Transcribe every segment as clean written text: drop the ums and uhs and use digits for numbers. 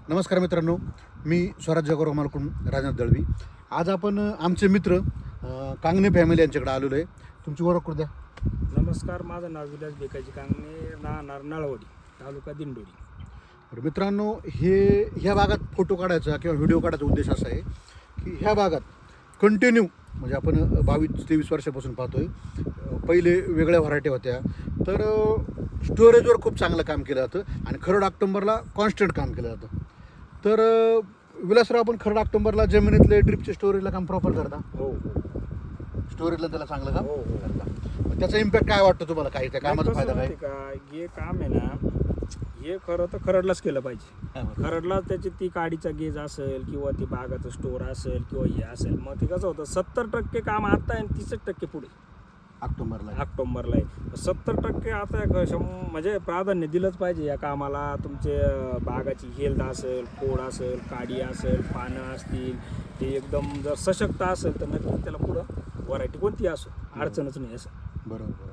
नमस्कार मित्रांनो, मी स्वराज जगोर मालकून राजनाथ दळवी. आज आपण आमचे मित्र कांगणे फॅमिली यांच्याकडे आलेलो आहे. तुमची ओळख करू द्या. नमस्कार, माझं नाव विलास बेकाजी कांगणे, राहणार नळवडी, तालुका दिंडोरी. तर मित्रांनो, ह्या भागात फोटो काढायचा किंवा व्हिडिओ काढायचा उद्देश असा आहे की ह्या भागात कंटिन्यू म्हणजे आपण 22-23 वर्षापासून पाहतोय. पहिले वेगळ्या व्हरायटी होत्या, तर स्टोरेजवर खूप चांगलं काम केलं जातं आणि खरड ऑक्टोबरला कॉन्स्टंट काम केलं जातं. तर विलासराव, आपण खरड ऑक्टोबरला जमिनीतले ड्रिपचे स्टोरेजला काम प्रॉपर करता? हो. स्टोरेजला त्याला चांगलं काम हो. करता. मग त्याचा इम्पॅक्ट काय वाटतं तुम्हाला? काही त्या कामाचा फायदा काय? का हे काम आहे ना, हे खरं तर खरडलाच केलं पाहिजे. खरडला त्याची ती काडीचा गेज असेल किंवा ती बागाचं स्टोर असेल किंवा हे असेल, मग ते कसं होतं 70% काम आता आहे आणि 30% पुढे ऑक्टोबरला ऑक्टोबरला आहे. 70% आता म्हणजे प्राधान्य दिलंच पाहिजे या कामाला. तुमचे बागाची हेल्थ असेल, खोड असेल, काडी असेल, पानं असतील, ते एकदम जर सशक्त असेल तर नक्की त्याला पुढं व्हरायटी कोणती असो अडचणच नाही असं. बरोबर.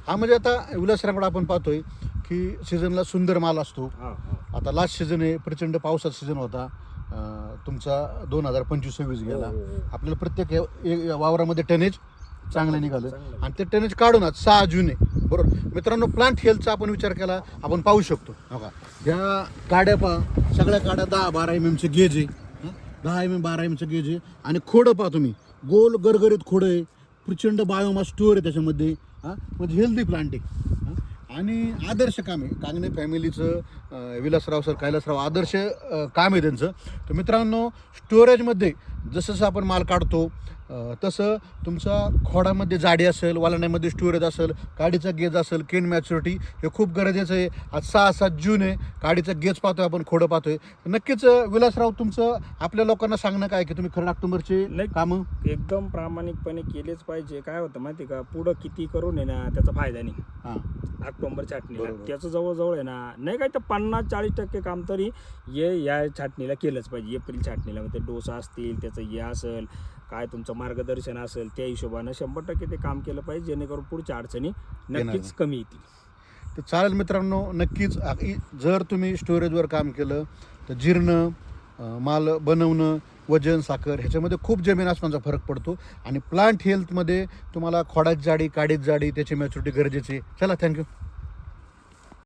हा, म्हणजे आता विलासराकडे आपण पाहतोय की सीझनला सुंदर माल असतो. आता लास्ट सीझन आहे, प्रचंड पावसाचा सीझन होता तुमचा. 2025-26 गेला. आपल्याला प्रत्येक वावरामध्ये टनेज चांगलं निघालं आणि ते टनेज काढून आज 6 जून आहे. बरोबर मित्रांनो, प्लांट हेल्थचा आपण विचार केला, आपण पाहू शकतो. बघा, ह्या काड्या पहा, सगळ्या काड्या 10-12 mm गेज आहे. 10 mm 12 mm गेज आहे. आणि खोडं पहा तुम्ही, गोल गरगरीत खोडं आहे, प्रचंड बायोमास स्टोअर आहे त्याच्यामध्ये. म्हणजे हेल्दी प्लांट आहे आणि आदर्श काम आहे कांगणे फॅमिलीचं. विलासराव सर, कैलासराव आदर्श काम आहे त्यांचं. तर मित्रांनो, स्टोरेजमध्ये जसं आपण माल काढतो तसं तुमचा खोडामध्ये जाडी असेल, वालाण्यामध्ये स्टोरेज असेल, काडीचा गेज असेल, केन मॅच्युरिटी हे खूप गरजेचं आहे. आज 6-7 जून आहे, काडीचा गेज पाहतोय आपण, खोडं पाहतोय. नक्कीच विलासराव, तुमचं आपल्या लोकांना सांगणं काय की तुम्ही खरड ऑक्टोबरचे कामं एकदम प्रामाणिकपणे केलेच पाहिजे. काय होतं माहिती का, पुढं किती करून आहे ना त्याचा फायदा नाही. ऑक्टोबर छाटणीला त्याचं जवळजवळ आहे ना, नाही काय तर 50-40% काम तरी या छाटणीला केलंच पाहिजे. एप्रिल छाटणीला ते डोसा असतील, त्याचं हे असेल, काय तुमचं मार्गदर्शन असेल, त्या हिशोबानं 100% ते काम केलं पाहिजे, जेणेकरून पुढच्या अडचणी नक्कीच कमी येतील. तर चालेल मित्रांनो, नक्कीच जर तुम्ही स्टोरेजवर काम केलं तर जीर्ण माल बनवणं, वजन, साखर ह्याच्यामध्ये खूप जमीन आसमानचा फरक पडतो. आणि प्लांट हेल्थमध्ये तुम्हाला खोडाची जाडी, काडीची जाडी, त्याची मॅच्युरिटी गरजेची. चला, थँक्यू.